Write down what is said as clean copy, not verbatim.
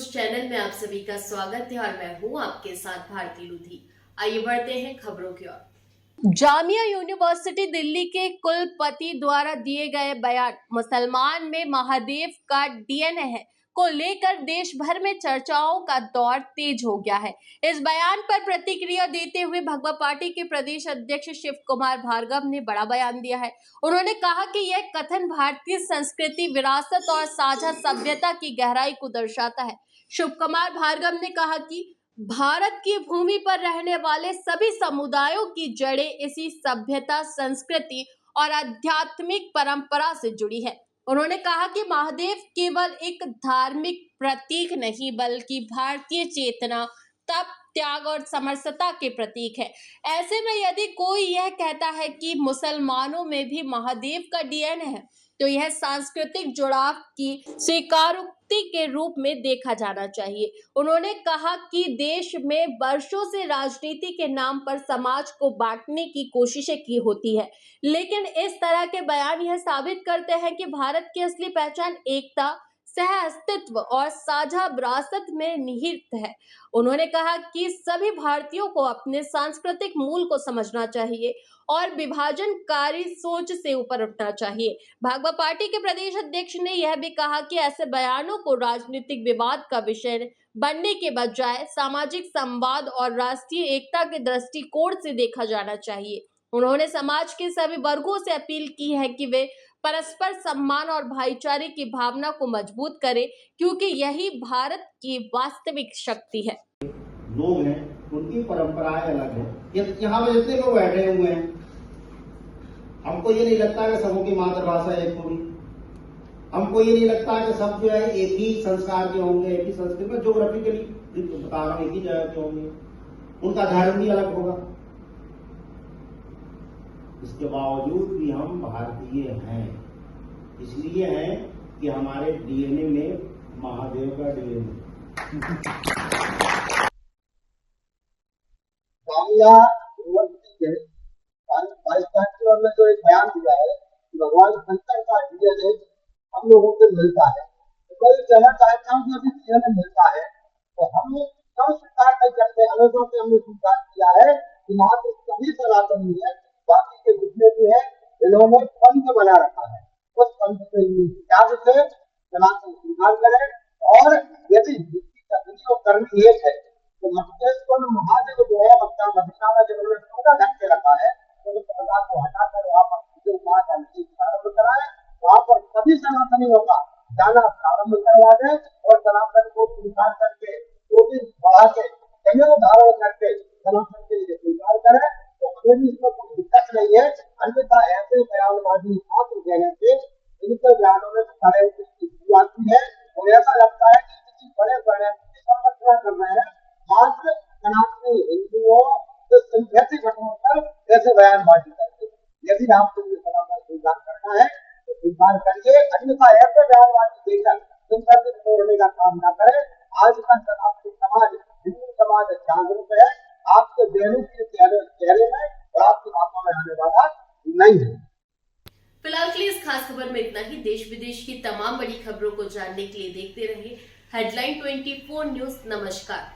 News channel में आप सभी का स्वागत है और मैं हूं आपके साथ भारती लुधी। आइए बढ़ते हैं खबरों की ओर। जामिया यूनिवर्सिटी दिल्ली के कुलपति द्वारा दिए गए बयान मुसलमान में महादेव का डीएनए है को लेकर देश भर में चर्चाओं का दौर तेज हो गया है। इस बयान पर प्रतिक्रिया देते हुए भाजपा पार्टी के प्रदेश अध्यक्ष शिव कुमार भार्गव ने बड़ा बयान दिया है। उन्होंने कहा कि यह कथन भारतीय संस्कृति, विरासत और साझा सभ्यता की गहराई को दर्शाता है। शिव कुमार भार्गव ने कहा कि भारत की भूमि पर रहने वाले सभी समुदायों की जड़ें इसी सभ्यता, संस्कृति और आध्यात्मिक परंपरा से जुड़ी है। उन्होंने कहा कि महादेव केवल एक धार्मिक प्रतीक नहीं बल्कि भारतीय चेतना, तप, त्याग और समरसता के प्रतीक है। ऐसे में यदि कोई यह कहता है कि मुसलमानों में भी महादेव का डीएनए है तो यह सांस्कृतिक जुड़ाव की स्वीकारोक्ति के रूप में देखा जाना चाहिए। उन्होंने कहा कि देश में वर्षों से राजनीति के नाम पर समाज को बांटने की कोशिशें की होती है, लेकिन इस तरह के बयान यह साबित करते हैं कि भारत की असली पहचान एकता, सह अस्तित्व और साझा विरासत में निहित है। उन्होंने कहा कि सभी भारतीयों को अपने सांस्कृतिक मूल को समझना चाहिए और विभाजनकारी सोच से ऊपर उठना चाहिए। भाजपा पार्टी के प्रदेश अध्यक्ष ने यह भी कहा कि ऐसे बयानों को राजनीतिक विवाद का विषय बनने के बजाय सामाजिक संवाद और राष्ट्रीय एकता के दृष्टिकोण से देखा जाना चाहिए। उन्होंने समाज के सभी वर्गों से अपील की है कि वे परस्पर सम्मान और भाईचारे की भावना को मजबूत करें, क्योंकि यही भारत की वास्तविक शक्ति है। लोग हैं, उनकी परंपराएं अलग हैं। यहाँ पर जितने लोग बैठे हुए हैं, हमको ये नहीं लगता कि सबों की मातृभाषा एक होगी। हमको ये नहीं लगता कि सब जो है एक ही संस्कार के होंगे, एक ही संस्कृति में ज्योग्राफिकली बता रहा हूँ एक ही जगह के होंगे। उनका धर्म भी अलग होगा। इसके बावजूद भी हम भारतीय हैं, इसलिए हैं कि हमारे डीएनए में महादेव का डीएनए। जामिया यूनिवर्सिटी के वाइस चांसलर ने जो एक बयान दिया है कि भगवान शंकर का डीएनए हम लोगों से मिलता है, तो मैं कहना चाहता हूँ कि यदि डीएनए मिलता है तो हम क्यों स्वीकार नहीं करते। हमेशा से हमने स्वीकार किया है कि यहाँ पे सभी सनातनी है, बाकी के जितने भी है इन्होंने पंथ बना रखा है। उस पंथ के त्याग से सनातन स्वीकार करें और यदि जिसकी तकनीक और कर्म एक है तो मस्तिष्क महादेव जो है अपना मदीना में जब उन्होंने पूरा ढक के रखा है तो उस पर्दा को हटाकर वहाँ पर पूजे पाठ आदि प्रारंभ कराए, वहाँ पर सभी सनातनियों का जाना प्रारंभ करवा दे और सनातन को स्वीकार करके जो भी बढ़ा के संयोग धारण करके सनातन के लिए स्वीकार करें तो हमें भी इसमें कोई दिक्कत नहीं है। अन्यथा ऐसे बयानबाजी मात्र देने से इनके बयानों में सारे आती है और ऐसा लगता है कि किसी बड़े बड़े संरचना कर रहे हैं मात्र सनातनी हिंदुओं को सिंथेटिक हटकर ऐसे बयानबाजी करते। यदि आपको ये सनातन स्वीकार करना है तो स्वीकार करिए, अन्यथा ऐसे बयानबाजी देकर सिंथेटिक तोड़ने का काम न करें। आज का सनातनी समाज, हिंदू समाज जागरूक है, आपके बहनों के चेहरे में और आपकी आंखों में आने वाला नहीं है। फिलहाल के लिए इस खास खबर में इतना ही। देश विदेश की तमाम बड़ी खबरों को जानने के लिए देखते रहिए हेडलाइन 24 न्यूज। नमस्कार।